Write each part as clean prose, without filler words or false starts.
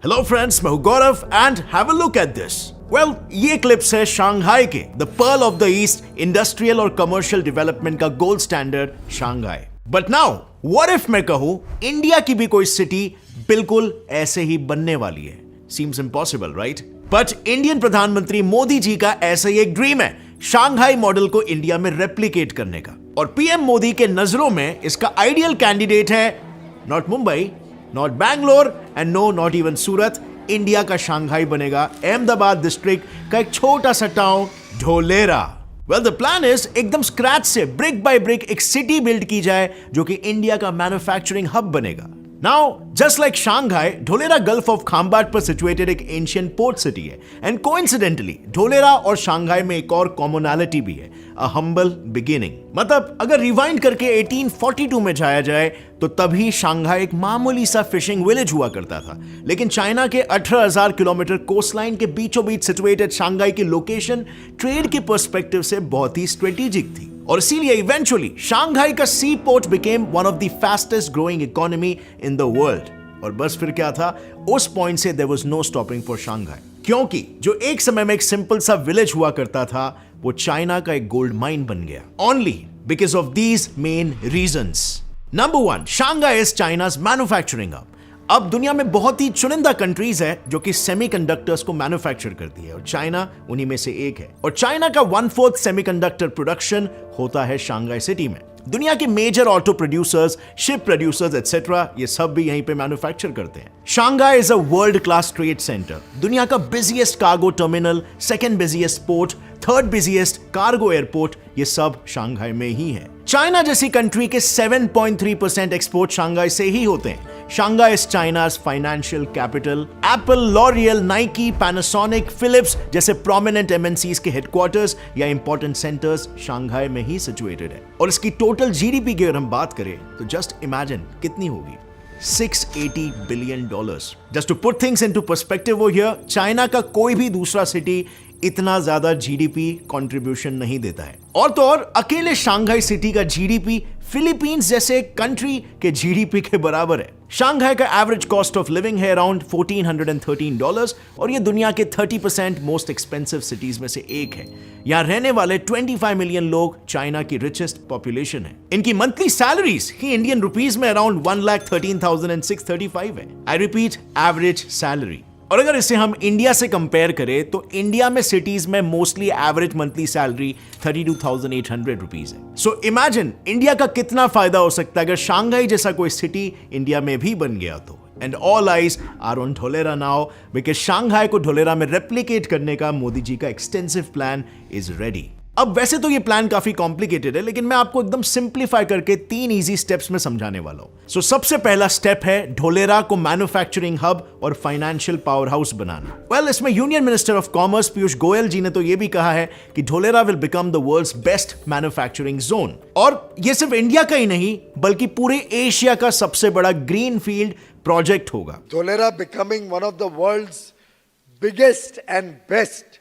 Hello friends, मैं हूं Gaurav and have a look at this. Well, ये क्लिप्स है शंघाई के the pearl of the east industrial और कमर्शियल डेवलपमेंट का gold standard Shanghai. But now what if मैं कहूं इंडिया की भी कोई सिटी बिल्कुल ऐसे ही बनने वाली है। Seems impossible, right? But Indian प्रधानमंत्री मोदी जी का ऐसा ही एक ड्रीम है शंघाई मॉडल को इंडिया में रेप्लिकेट करने का। और पीएम मोदी के नजरों में इसका आइडियल कैंडिडेट है not Mumbai, not Bangalore and no not even Surat. India का शंघाई बनेगा अहमदाबाद डिस्ट्रिक्ट का एक छोटा सा town Dholera. Well, the plan is एकदम स्क्रैच से ब्रिक बाय ब्रिक एक सिटी बिल्ड की जाए जो कि इंडिया का मैन्युफैक्चरिंग हब बनेगा। Now just like Shanghai, Dholera gulf of Khambhat पर सिचुएटेड एक एंशिएंट पोर्ट सिटी है एंड कोइंसिडेंटली ढोलेरा और शंघाई में एक और कॉमनैलिटी भी है, अ हम्बल बिगिनिंग। मतलब अगर रिवाइंड करके 1842 में जाया जाए तो तभी शंघाई एक मामूली सा फिशिंग विलेज हुआ करता था, लेकिन चाइना के 18,000 किलोमीटर कोस्टलाइन के बीचों बीच सिचुएटेड शंघाई की लोकेशन ट्रेड के पर्सपेक्टिव से बहुत ही स्ट्रेटेजिक थी और इसीलिए इवेंचुअली शंघाई का sea port became one of the fastest growing economy in the world. और बस फिर क्या था, उस पॉइंट से there was no stopping for Shanghai, क्योंकि जो एक समय में एक सिंपल सा विलेज हुआ करता था वो चाइना का एक गोल्ड माइन बन गया, only because of these main reasons. Number 1, Shanghai is China's manufacturing hub. अब दुनिया में बहुत ही चुनिंदा कंट्रीज है जो कि सेमीकंडक्टर्स को मैन्युफैक्चर करती है और चाइना उन्हीं में से एक है। और चाइना का 1/4 सेमीकंडक्टर प्रोडक्शन होता है शंघाई सिटी में। दुनिया के major auto producers, ship producers etcetera ये सब भी यहीं पे मैन्युफैक्चर करते हैं। Shanghai is a world class trade centre, दुनिया का busiest cargo terminal, second busiest port, third busiest cargo airport, ये सब शंघाई में ही है। चाइना जैसी कंट्री के 7.3% एक्सपोर्ट शंघाई से ही होते हैं। Shanghai is China's financial capital. Apple, L'Oreal, Nike, Panasonic, Philips जैसे प्रोमिनेंट एमएनसीज के हेडक्वार्टर्स या इंपॉर्टेंट सेंटर्स शंघाई में ही सिचुएटेड है। और इसकी टोटल जीडीपी की अगर हम बात करें तो जस्ट इमेजिन कितनी होगी, $680 billion. Just to put things into perspective over here, China का कोई भी दूसरा सिटी इतना ज्यादा जीडीपी कंट्रीब्यूशन नहीं देता है। और तो और अकेले शंघाई सिटी का जीडीपी फिलीपींस जैसे कंट्री के जीडीपी के बराबर है। शंघाई का एवरेज कॉस्ट ऑफ लिविंग है अराउंड $1,413 और ये दुनिया के 30% मोस्ट एक्सपेंसिव सिटीज में से एक है। यहां रहने वाले 25 मिलियन लोग चाइना की रिचेस्ट पॉपुलेशन है। इनकी मंथली सैलरीज ही इंडियन रुपीज में अराउंड 1,13,635 है। I repeat, average salary. और अगर इसे हम इंडिया से कंपेयर करें तो इंडिया में सिटीज में mostly average monthly salary 32,800 rupees है। सो इमेजिन इंडिया का कितना फायदा हो सकता है अगर शंघाई जैसा कोई सिटी इंडिया में भी बन गया तो। And all eyes are on Dholera now because Shanghai को ढोलेरा में रेप्लिकेट करने का मोदी जी का एक्सटेंसिव प्लान इज रेडी। अब वैसे तो ये प्लान काफी कॉम्प्लिकेटेड है, लेकिन मैं आपको एकदम सिंप्लीफाई करके 3 इजी स्टेप्स में समझाने वाला हूं। सो सबसे पहला स्टेप है ढोलेरा को मैन्युफैक्चरिंग हब और फाइनेंशियल पावर हाउस बनाना। वेल, इसमें union minister of commerce Piyush Goyal ji ने तो ये भी कहा है कि Dholera will become the world's best manufacturing zone. और ये सिर्फ इंडिया का ही नहीं बल्कि पूरे एशिया का सबसे बड़ा ग्रीन फील्ड प्रोजेक्ट होगा। Dholera becoming one of the world's biggest and best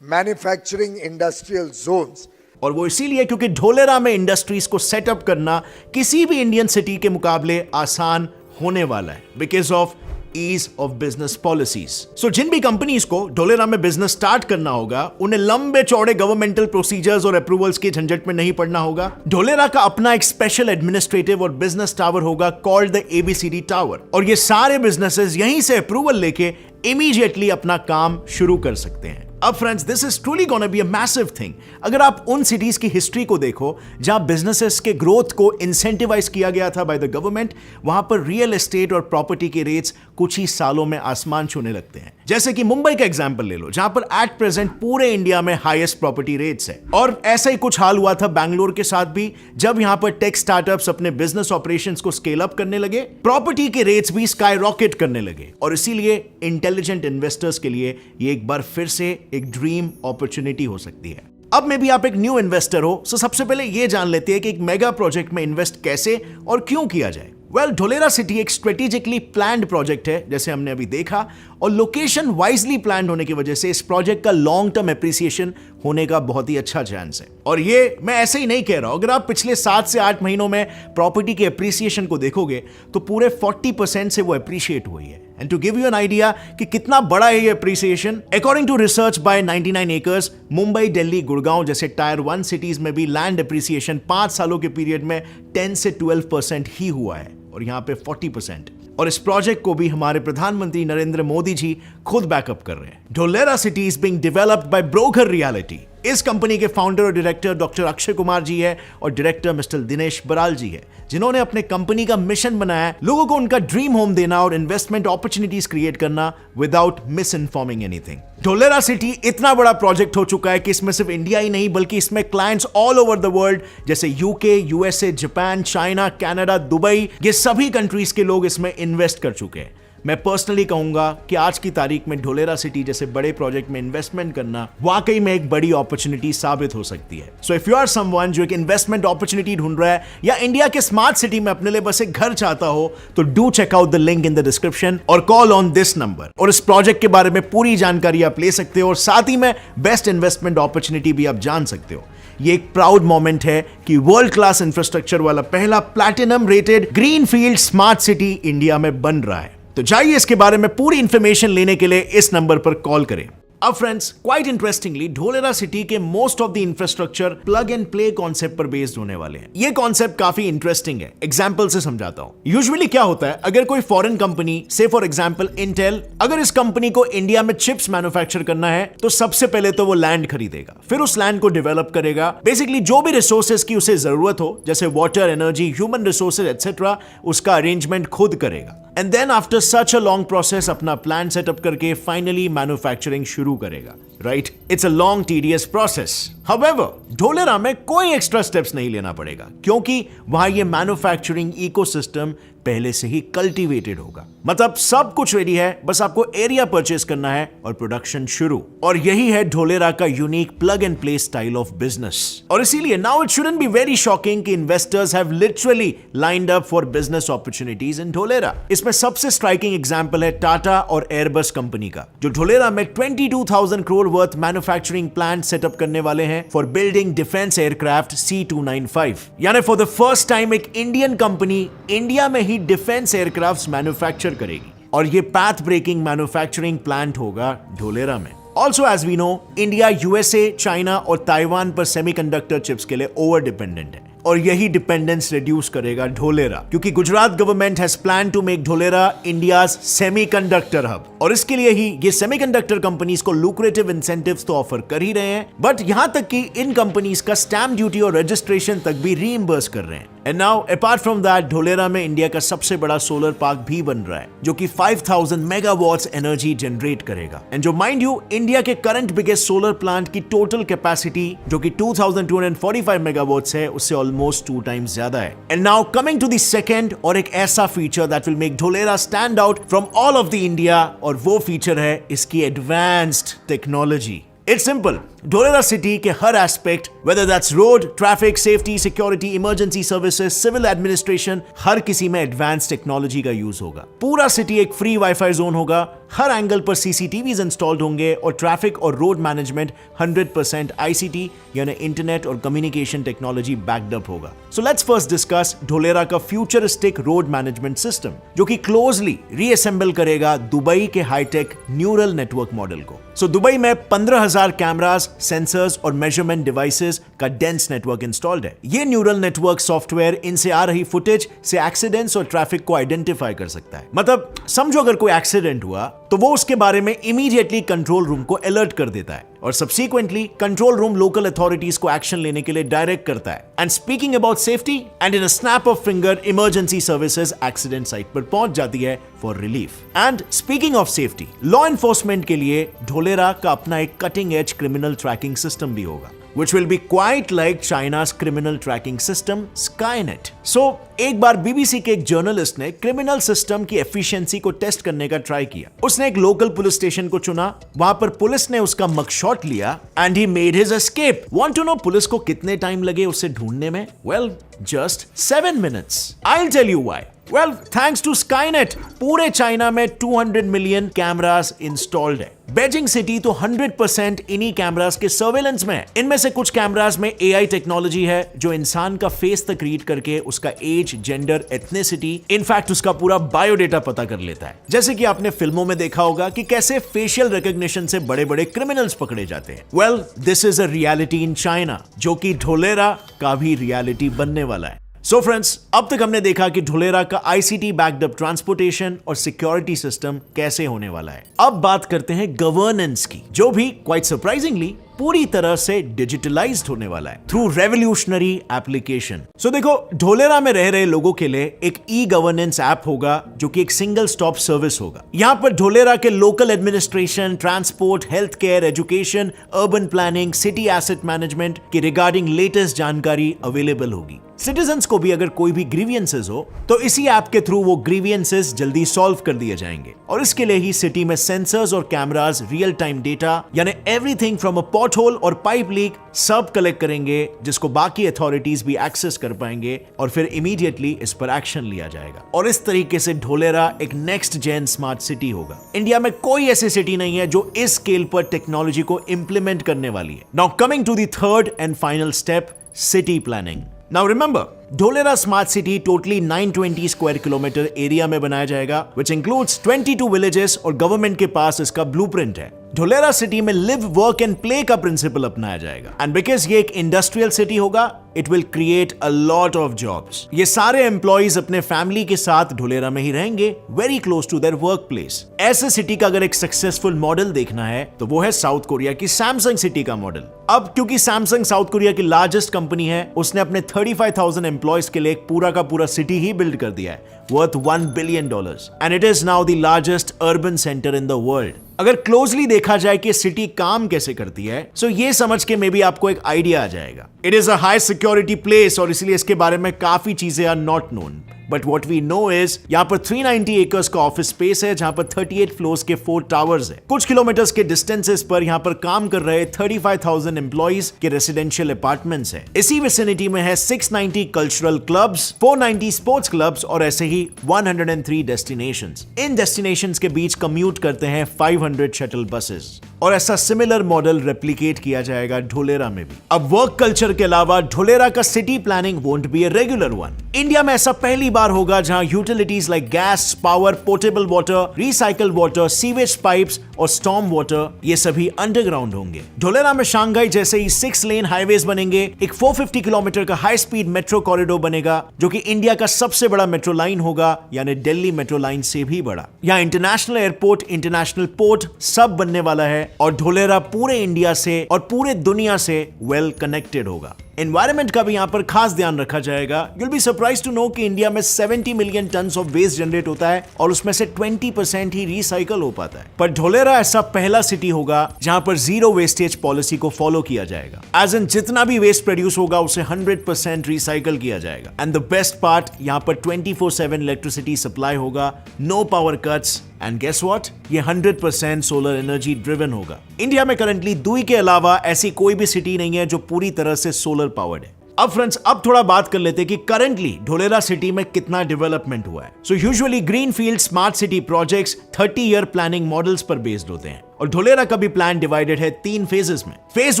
manufacturing industrial zones. और वो इसीलिए क्योंकि ढोलेरा में इंडस्ट्रीज को सेटअप करना किसी भी इंडियन सिटी के मुकाबले आसान होने वाला है because of ease of business policies. So जिन भी कंपनीज को ढोलेरा में बिजनेस स्टार्ट करना होगा उन्हें लंबे चौड़े गवर्नमेंटल प्रोसीजर्स और अप्रूवल्स के झंझट में नहीं पड़ना होगा। ढोलेरा का अपना एक स्पेशल एडमिनिस्ट्रेटिव और बिजनेस टावर होगा कॉल्ड द ABCD टावर, और ये सारे बिजनेसेस यहीं से अप्रूवल लेके इमीडिएटली अपना काम शुरू कर सकते हैं। अब friends, this is truly gonna be a massive thing. अगर आप उन सिटीज की हिस्ट्री को देखो जहां बिजनेसेस के ग्रोथ को इंसेंटिवाइज किया गया था बाय द गवर्नमेंट, वहां पर रियल एस्टेट और प्रॉपर्टी के रेट्स कुछ ही सालों में आसमान छूने लगते हैं। जैसे कि मुंबई का एग्जांपल ले लो, जहां पर एट प्रेजेंट पूरे इंडिया में हाईएस्ट प्रॉपर्टी रेट्स है। और ऐसा ही कुछ हाल हुआ था बैंगलोर के साथ भी, जब यहां पर टेक स्टार्टअप्स अपने बिजनेस ऑपरेशंस को स्केल अप करने लगे, प्रॉपर्टी के रेट्स भी स्काई रॉकेट करने लगे। और इसीलिए इंटेलिजेंट इन्वेस्टर्स के लिए ये एक बार फिर से एक ड्रीम अपॉर्चुनिटी हो सकती है। अब में भी आप एक न्यू इन्वेस्टर हो, सो सबसे पहले यह जान लेते हैं कि एक मेगा प्रोजेक्ट में इन्वेस्ट कैसे और क्यों किया जाए। वेल, ढोलेरा सिटी एक स्ट्रेटेजिकली प्लान्ड प्रोजेक्ट है जैसे हमने अभी देखा, और लोकेशन वाइजली प्लान्ड होने की वजह से इस प्रोजेक्ट का लॉन्ग टर्म एप्रिसिएशन होने का बहुत ही अच्छा चांस है। और ये मैं ऐसे ही नहीं कह रहा हूं, अगर आप पिछले 7 से 8 महीनों में प्रॉपर्टी के एप्रिसिएशन को देखोगे तो पूरे 40% से वो एप्रिशिएट हुई है। And to give you an idea कि कितना बड़ा है ये appreciation, according to research by 99 acres, Mumbai, Delhi, Gurgaon जैसे टायर 1 सिटीज में भी लैंड अप्रिसिएशन 5 सालों के पीरियड में 10 से 12% ही हुआ है, और यहां पे 40%। और इस प्रोजेक्ट को भी हमारे प्रधानमंत्री नरेंद्र मोदी जी खुद बैकअप कर रहे हैं। Dholera city is being developed by broker reality. इस कंपनी के फाउंडर और डायरेक्टर डॉक्टर अक्षय कुमार जी है और डायरेक्टर मिस्टर दिनेश बराल जी है, जिन्होंने अपने कंपनी का मिशन बनाया है लोगों को उनका ड्रीम होम देना और इन्वेस्टमेंट अपॉर्चुनिटीज क्रिएट करना without miss informing anything. Dholera city इतना बड़ा प्रोजेक्ट हो चुका है कि इसमें सिर्फ इंडिया ही नहीं बल्कि इसमें clients all over the world जैसे UK, USA, Japan, China, Canada, Dubai, ये सभी कंट्रीज के लोग इसमें इन्वेस्ट कर चुके हैं। मैं पर्सनली कहूंगा कि आज की तारीख में ढोलेरा सिटी जैसे बड़े प्रोजेक्ट में इन्वेस्टमेंट करना वाकई में एक बड़ी अपॉर्चुनिटी साबित हो सकती है। So if you are someone जो एक इन्वेस्टमेंट अपॉर्चुनिटी ढूंढ रहा है या इंडिया के स्मार्ट सिटी में अपने लिए बस एक घर चाहता हो, तो do check out the link in the description और कॉल ऑन दिस नंबर, और इस प्रोजेक्ट के बारे में पूरी जानकारी आप ले सकते हो और साथ ही में बेस्ट इन्वेस्टमेंट अपॉर्चुनिटी भी आप जान सकते हो। ये एक प्राउड मोमेंट है कि वर्ल्ड क्लास इंफ्रास्ट्रक्चर वाला पहला platinum rated greenfield smart city India में बन रहा है। तो जाइए इसके बारे में पूरी इंफॉर्मेशन लेने के लिए इस नंबर पर कॉल करें। अब friends, quite interestingly Dholera city के most of the infrastructure plug and play concept पर बेस्ड होने वाले हैं। ये कॉन्सेप्ट काफी इंटरेस्टिंग है, एग्जांपल से समझाता हूं। यूजुअली क्या होता है, अगर कोई फॉरेन कंपनी से फॉर एग्जांपल इंटेल, अगर इस कंपनी को इंडिया में चिप्स मैन्युफैक्चर करना है तो सबसे पहले तो वो लैंड खरीदेगा, फिर उस लैंड को डेवलप करेगा। बेसिकली जो भी रिसोर्सेज की उसे जरूरत हो जैसे water, energy, human resources etcetera, उसका अरेंजमेंट खुद करेगा। And then after such a long process अपना प्लान सेटअप करके फाइनली मैन्युफैक्चरिंग शुरू करेगा। Right, it's a long tedious process. However Dholera में कोई एक्स्ट्रा स्टेप्स नहीं लेना पड़ेगा क्योंकि वहां ये मैन्युफैक्चरिंग इकोसिस्टम पहले से ही कल्टीवेटेड होगा। मतलब सब कुछ रेडी है, बस आपको एरिया परचेज करना है और प्रोडक्शन शुरू। और यही है ढोलेरा का unique plug and play style of business. और इसीलिए now it shouldn't be very shocking कि investors have literally lined up for business opportunities in Dholera. इसमें सबसे स्ट्राइकिंग एग्जांपल है टाटा और एयरबस कंपनी का, जो ढोलेरा में 22,000 crore worth manufacturing plant setup करने वाले हैं for building defence aircraft C295। यानी फॉर द फर्स्ट टाइम एक इंडियन कंपनी इंडिया में ही डिफेंस एयरक्राफ्ट मैन्युफैक्चर करेगी, और ये पैथ ब्रेकिंग मैन्युफैक्चरिंग प्लांट होगा ढोलेरा में। Also as we know, India USA, China और ताइवान पर सेमीकंडक्टर चिप्स के लिए ओवर डिपेंडेंट है, और यही डिपेंडेंस रिड्यूस करेगा ढोलेरा, क्योंकि Gujarat government has plan to make Dholera India's semiconductor hub. और इसके लिए ही ये सेमीकंडक्टर कंपनीज को लुक्रेटिव इंसेंटिव्स तो ऑफर कर ही रहे हैं, बट यहां तक कि इन कंपनीज का स्टैम्प ड्यूटी और रजिस्ट्रेशन तक भी रीइंबर्स कर रहे हैं। And now apart from that, Dholera में इंडिया का सबसे बड़ा सोलर पार्क भी बन रहा है जो कि 5000 मेगावाट्स एनर्जी जनरेट करेगा। एंड जो माइंड यू, इंडिया के करंट बिगेस्ट सोलर प्लांट की टोटल कैपेसिटी जो कि 2245 मेगावाट्स है, उससे ऑलमोस्ट 2 टाइम्स ज्यादा है। And now coming to the second और एक ऐसा feature that will make Dholera stand out from all of the India, और वो फीचर है इसकी advanced technology. It's simple, Dholera city के हर aspect, whether that's road, traffic, safety, security, emergency services, civil administration, हर किसी में एडवांस टेक्नोलॉजी का यूज होगा। पूरा सिटी एक फ्री वाईफाई जोन होगा, हर एंगल पर सीसीटीवीज इंस्टॉल्ड होंगे, और ट्रैफिक और रोड मैनेजमेंट 100% आईसीटी यानी इंटरनेट और कम्युनिकेशन टेक्नोलॉजी बैक्ड अप होगा। So let's first discuss Dholera का फ्यूचरिस्टिक रोड मैनेजमेंट सिस्टम, जो कि क्लोजली रीअसेंबल करेगा दुबई के हाईटेक न्यूरल नेटवर्क मॉडल को। सो दुबई में 15,000 कैमरास, सेंसर्स और मेजरमेंट डिवाइसेस का डेंस नेटवर्क इंस्टॉल्ड है। ये न्यूरल नेटवर्क सॉफ्टवेयर इनसे आ रही फुटेज से एक्सीडेंट्स और ट्रैफिक को आइडेंटिफाई कर सकता है। मतलब समझो अगर कोई एक्सीडेंट हुआ तो वो उसके बारे में इमीडिएटली कंट्रोल रूम को अलर्ट कर देता है, और सब्सीक्वेंटली कंट्रोल रूम लोकल अथॉरिटीज को एक्शन लेने के लिए डायरेक्ट करता है। And speaking about safety, and in a snap of finger emergency services accident site पर पहुंच जाती है for relief. And speaking of safety, law enforcement के लिए ढोलेरा का अपना एक cutting edge criminal tracking system भी होगा, which will be quite like China's criminal tracking system Skynet. So, एक बार बीबीसी के एक जर्नलिस्ट ने क्रिमिनल सिस्टम की एफिशिएंसी को टेस्ट करने का ट्राई किया। उसने एक लोकल पुलिस स्टेशन को चुना, वहां पर पुलिस ने उसका मगशॉट लिया and he made his escape. Want to know police को कितने टाइम लगे उसे ढूंढने में? Well, just 7 minutes. I'll tell you why. Well thanks to Skynet पूरे चाइना में 200 मिलियन कैमरास इंस्टॉल्ड है। बेजिंग सिटी तो 100% इन्हीं कैमरास के सर्वेलेंस में है। इनमें से कुछ कैमरास में एआई टेक्नोलॉजी है जो इंसान का फेस तक रीड करके उसका एज, जेंडर, एथनिसिटी, इनफैक्ट उसका पूरा बायोडेटा पता कर लेता है। जैसे कि आपने फिल्मों में देखा होगा कि कैसे फेशियल रिकॉग्निशन से बड़े बड़े क्रिमिनल्स पकड़े जाते हैं। Well this is a reality in China, जो कि ढोलेरा का भी रियलिटी बनने वाला है। सो फ्रेंड्स, अब तक हमने देखा कि ढोलेरा का आईसीटी बैक्ड अप ट्रांसपोर्टेशन और सिक्योरिटी सिस्टम कैसे होने वाला है। अब बात करते हैं गवर्नेंस की, जो भी क्वाइट सरप्राइजिंगली पूरी तरह से डिजिटलाइज्ड होने वाला है थ्रू रेवोल्यूशनरी एप्लीकेशन। सो देखो, ढोलेरा में रह रहे लोगों के लिए एक ई गवर्नेंस ऐप होगा जो कि एक सिंगल स्टॉप सर्विस होगा। यहां पर ढोलेरा के local administration, transport, health care, education, urban planning, city asset management की रिगार्डिंग लेटेस्ट जानकारी अवेलेबल होगी। सिटीजन्स को भी अगर कोई भी ग्रीवियंसेस हो तो इसी ऐप के थ्रू वो ग्रीवियंसेस जल्दी सॉल्व कर दिए जाएंगे। और इसके लिए ही सिटी में सेंसर्स और कैमरास रियल टाइम डेटा यानी everything from a pothole और पाइप लीक सब कलेक्ट करेंगे, जिसको बाकी अथॉरिटीज भी एक्सेस कर पाएंगे और फिर इमीडिएटली इस पर एक्शन लिया जाएगा। और इस तरीके से ढोलेरा एक नेक्स्ट जेन स्मार्ट सिटी होगा। इंडिया में कोई ऐसी सिटी नहीं है जो इस स्केल पर टेक्नोलॉजी को इंप्लीमेंट करने वाली है। Now coming to the third and final step, city planning. Now remember, Dholera smart city totally 920 square kilometre area में बनाया जाएगा, which includes 22 villages और गवर्नमेंट के पास इसका ब्लूप्रिंट है। ढोलेरा सिटी में लिव, वर्क एंड प्ले का प्रिंसिपल अपनाया जाएगा। एंड बिकॉज ये एक इंडस्ट्रियल सिटी होगा, it will create a lot of jobs. ये सारे एम्प्लॉइज अपने फैमिली के साथ ढोलेरा में ही रहेंगे, very close to their work place. ऐसे सिटी का अगर एक सक्सेसफुल मॉडल देखना है तो वो है साउथ कोरिया की सैमसंग सिटी का मॉडल। अब क्योंकि सैमसंग साउथ कोरिया की लार्जेस्ट कंपनी है, उसने अपने 35,000 एम्प्लॉइज के लिए एक पूरा का पूरा सिटी ही बिल्ड कर दिया है, worth $1 billion, and it is now the largest urban centre in the world. अगर क्लोजली देखा जाए कि सिटी काम कैसे करती है, सो ये समझ के मे बी आपको एक आइडिया आ जाएगा। It is a high security place और इसलिए इसके बारे में काफी चीजें are not known. But what we know is यहाँ पर 390 एकर्स का ऑफिस स्पेस है, जहां पर 38 फ्लोर्स के 4 टावर्स है। कुछ किलोमीटर्स के डिस्टेंसेस पर यहाँ पर काम कर रहे 35,000 एम्प्लॉइज के रेसिडेंशियल अपार्टमेंट्स है। इसी विसिनिटी में है 690 कल्चरल क्लब्स, 490 स्पोर्ट्स क्लब्स और ऐसे ही 103 डेस्टिनेशंस। इन डेस्टिनेशंस के बीच कम्यूट करते हैं 500 शटल बसेस। और ऐसा सिमिलर मॉडल रेप्लिकेट किया जाएगा ढोलेरा में भी। अब वर्क कल्चर के अलावा ढोलेरा का city planning won't be a regular one. India में ऐसा पहली बार होगा जहां utilities like gas, power, portable water, recycle water, sewage pipes और स्टॉर्म वाटर, ये सभी अंडरग्राउंड होंगे। ढोलेरा में शांघाई जैसे ही 6 लेन हाईवेज बनेंगे, एक 450 किलोमीटर का हाई स्पीड मेट्रो कॉरिडोर बनेगा, जो कि इंडिया का सबसे बड़ा मेट्रो लाइन होगा, यानी दिल्ली मेट्रो लाइन से भी बड़ा। यहाँ इंटरनेशनल एयरपोर्ट, इंटरनेशनल पोर्ट सब बनने वाला है और ढोलेरा पूरे इंडिया से और पूरे दुनिया से वेल कनेक्टेड होगा। एनवायरमेंट का भी यहां पर खास ध्यान रखा जाएगा। You'll be surprise to know कि इंडिया में 70 million tons of waste generate होता है और उसमें से 20% ही रिसाइकल हो पाता है। पर ढोलेरा ऐसा पहला सिटी होगा जहां पर जीरो वेस्टेज पॉलिसी को फॉलो किया जाएगा। एज इन जितना भी वेस्ट प्रोड्यूस होगा उसे 100% रिसाइकल किया जाएगा। एंड द बेस्ट पार्ट, यहां पर 24/7 इलेक्ट्रिसिटी सप्लाई होगा, no power cuts, and guess what, ये 100% सोलर एनर्जी ड्रिवन होगा। इंडिया में करंटली दुई के अलावा ऐसी कोई भी सिटी नहीं है जो पूरी तरह से सोलर पावर्ड है। अब फ्रेंड्स, अब थोड़ा बात कर लेते हैं कि करंटली ढोलेरा सिटी में कितना डेवलपमेंट हुआ है। So usually greenfield smart city projects 30 year planning models पर बेस्ड होते हैं और ढोलेरा का भी प्लान डिवाइडेड है 3 फेजेस में। फेज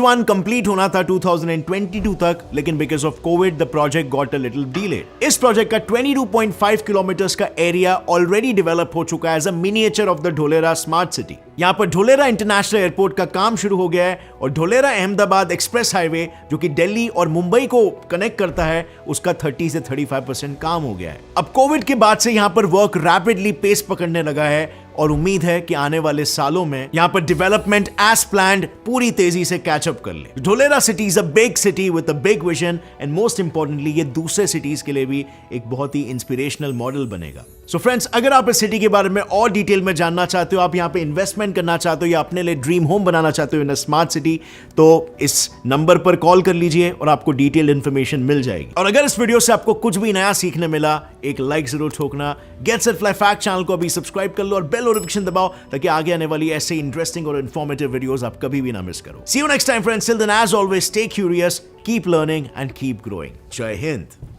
1 कंप्लीट होना था 2022 तक, लेकिन because of Covid the project got a little delayed. इस प्रोजेक्ट का 22.5 किलोमीटर्स का एरिया ऑलरेडी डेवलप हो चुका है as a miniature of the Dholera smart city. यहाँ पर ढोलेरा इंटरनेशनल एयरपोर्ट का काम शुरू हो गया है और ढोलेरा अहमदाबाद एक्सप्रेस हाईवे, जो कि दिल्ली और मुंबई को कनेक्ट करता है, उसका 30 से 35% काम हो गया है। अब कोविड के बाद से यहाँ पर वर्क रैपिडली पेस पकड़ने लगा है और उम्मीद है कि आने वाले सालों में यहाँ पर डेवलपमेंट एज प्लान्ड पूरी तेजी से कैचअप कर ले। Dholera city is a big city with a big vision and most importantly ये दूसरे सिटीज के लिए भी एक बहुत ही इंस्पिरेशनल मॉडल बनेगा। सो फ्रेंड्स, अगर आप इस सिटी के बारे में और डिटेल में जानना चाहते हो, आप यहाँ पे इन्वेस्टमेंट करना चाहते हो या अपने लिए ड्रीम होम बनाना चाहते हो इन अ स्मार्ट सिटी, तो इस नंबर पर कॉल कर लीजिए और आपको डिटेल इन्फॉर्मेशन मिल जाएगी। और अगर इस वीडियो से आपको कुछ भी नया सीखने मिला, एक लाइक जरूर ठोकना। Get set fly fact channel को अभी सब्सक्राइब कर लो और बेल नोटिफिकेशन दबाओ ताकि आगे आने वाली ऐसे इंटरेस्टिंग और इन्फॉर्मेटिव वीडियोस आप कभी भी ना मिस करो। See you next time friends, till then as always stay curious, keep learning and keep growing. जय हिंद।